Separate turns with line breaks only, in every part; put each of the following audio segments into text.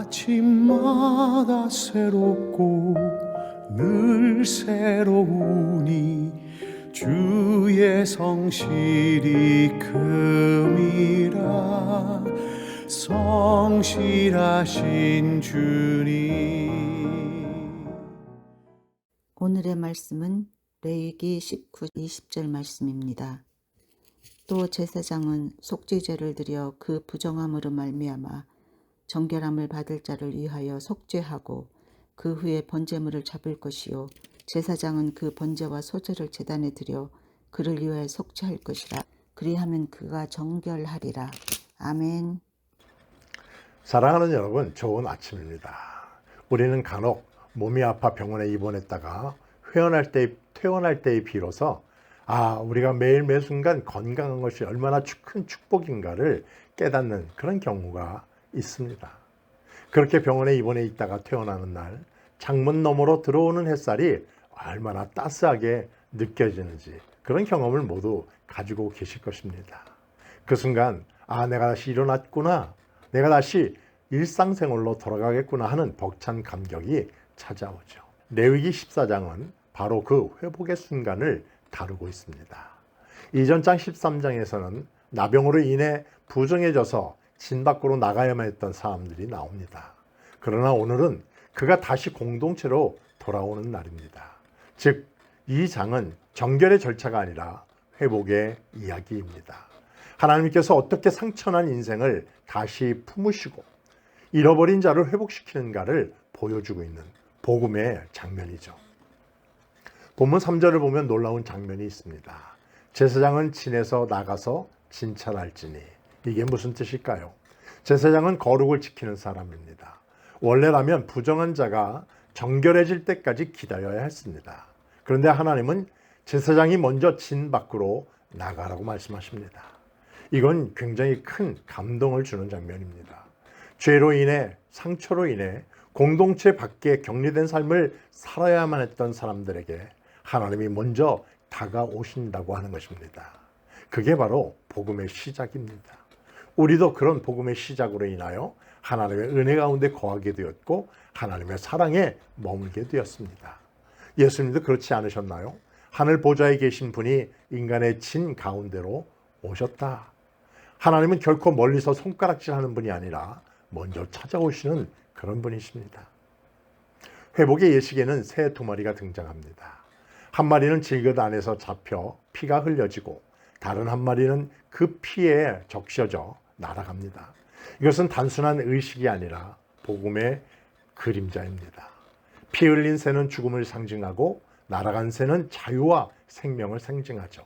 아침마다 새롭고 늘 새로우니 주의 성실이 큼이라. 성실하신 주님.
오늘의 말씀은 레위기 19, 20절 말씀입니다. 또 제사장은 속죄제를 드려 그 부정함으로 말미암아 정결함을 받을 자를 위하여 속죄하고 그 후에 번제물을 잡을 것이요 제사장은 그 번제와 소제를 제단에 드려 그를 위하여 속죄할 것이라. 그리하면 그가 정결하리라. 아멘.
사랑하는 여러분, 좋은 아침입니다. 우리는 간혹 몸이 아파 병원에 입원했다가 퇴원할 때에 비로소 우리가 매일 매순간 건강한 것이 얼마나 큰 축복인가를 깨닫는 그런 경우가 있습니다. 그렇게 병원에 입원해 있다가 퇴원하는 날 창문 너머로 들어오는 햇살이 얼마나 따스하게 느껴지는지 그런 경험을 모두 가지고 계실 것입니다. 그 순간 내가 다시 일어났구나, 내가 다시 일상생활로 돌아가겠구나 하는 벅찬 감격이 찾아오죠. 레위기 14장은 바로 그 회복의 순간을 다루고 있습니다. 이전 장 13장에서는 나병으로 인해 부정해져서 진 밖으로 나가야만 했던 사람들이 나옵니다. 그러나 오늘은 그가 다시 공동체로 돌아오는 날입니다. 즉, 이 장은 정결의 절차가 아니라 회복의 이야기입니다. 하나님께서 어떻게 상처난 인생을 다시 품으시고 잃어버린 자를 회복시키는가를 보여주고 있는 복음의 장면이죠. 본문 3절을 보면 놀라운 장면이 있습니다. 제사장은 진에서 나가서 진찰할지니. 이게 무슨 뜻일까요? 제사장은 거룩을 지키는 사람입니다. 원래라면 부정한 자가 정결해질 때까지 기다려야 했습니다. 그런데 하나님은 제사장이 먼저 진 밖으로 나가라고 말씀하십니다. 이건 굉장히 큰 감동을 주는 장면입니다. 죄로 인해, 상처로 인해 공동체 밖에 격리된 삶을 살아야만 했던 사람들에게 하나님이 먼저 다가오신다고 하는 것입니다. 그게 바로 복음의 시작입니다. 우리도 그런 복음의 시작으로 인하여 하나님의 은혜 가운데 거하게 되었고 하나님의 사랑에 머물게 되었습니다. 예수님도 그렇지 않으셨나요? 하늘 보좌에 계신 분이 인간의 진 가운데로 오셨다. 하나님은 결코 멀리서 손가락질하는 분이 아니라 먼저 찾아오시는 그런 분이십니다. 회복의 예식에는 새 두 마리가 등장합니다. 한 마리는 질긋 안에서 잡혀 피가 흘려지고 다른 한 마리는 그 피에 적셔져 날아갑니다. 이것은 단순한 의식이 아니라 복음의 그림자입니다. 피 흘린 새는 죽음을 상징하고 날아간 새는 자유와 생명을 상징하죠.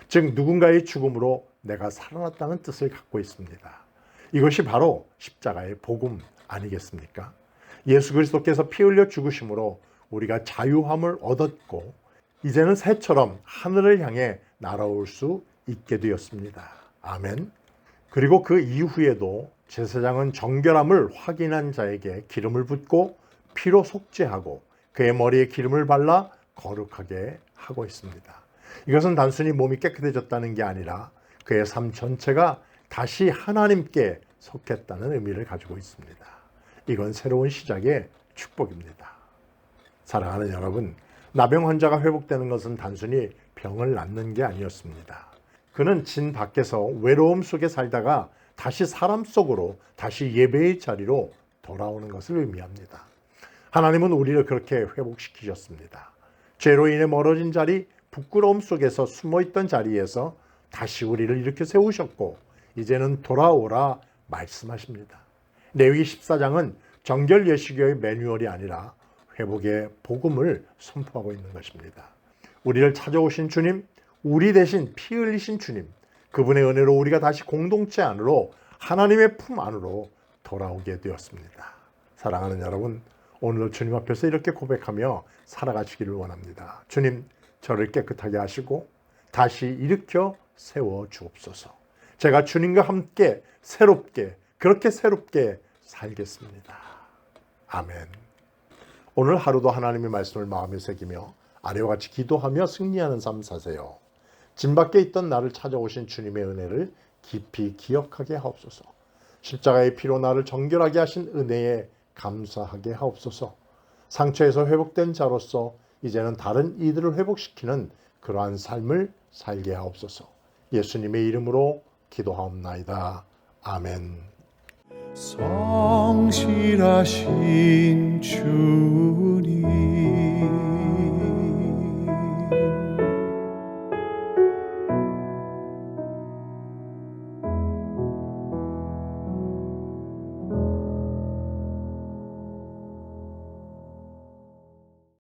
즉 누군가의 죽음으로 내가 살아났다는 뜻을 갖고 있습니다. 이것이 바로 십자가의 복음 아니겠습니까? 예수 그리스도께서 피 흘려 죽으심으로 우리가 자유함을 얻었고 이제는 새처럼 하늘을 향해 날아올 수 있게 되었습니다. 아멘. 그리고 그 이후에도 제사장은 정결함을 확인한 자에게 기름을 붓고 피로 속죄하고 그의 머리에 기름을 발라 거룩하게 하고 있습니다. 이것은 단순히 몸이 깨끗해졌다는 게 아니라 그의 삶 전체가 다시 하나님께 속했다는 의미를 가지고 있습니다. 이건 새로운 시작의 축복입니다. 사랑하는 여러분, 나병 환자가 회복되는 것은 단순히 병을 낫는 게 아니었습니다. 그는 진 밖에서 외로움 속에 살다가 다시 사람 속으로, 다시 예배의 자리로 돌아오는 것을 의미합니다. 하나님은 우리를 그렇게 회복시키셨습니다. 죄로 인해 멀어진 자리, 부끄러움 속에서 숨어있던 자리에서 다시 우리를 이렇게 세우셨고 이제는 돌아오라 말씀하십니다. 레위기 14장은 정결 예식의 매뉴얼이 아니라 회복의 복음을 선포하고 있는 것입니다. 우리를 찾아오신 주님, 우리 대신 피 흘리신 주님, 그분의 은혜로 우리가 다시 공동체 안으로, 하나님의 품 안으로 돌아오게 되었습니다. 사랑하는 여러분, 오늘도 주님 앞에서 이렇게 고백하며 살아가시기를 원합니다. 주님, 저를 깨끗하게 하시고 다시 일으켜 세워 주옵소서. 제가 주님과 함께 새롭게, 그렇게 새롭게 살겠습니다. 아멘. 오늘 하루도 하나님의 말씀을 마음에 새기며 아래와 같이 기도하며 승리하는 삶 사세요. 진 밖에 있던 나를 찾아오신 주님의 은혜를 깊이 기억하게 하옵소서. 십자가의 피로 나를 정결하게 하신 은혜에 감사하게 하옵소서. 상처에서 회복된 자로서 이제는 다른 이들을 회복시키는 그러한 삶을 살게 하옵소서. 예수님의 이름으로 기도하옵나이다. 아멘.
성실하신 주님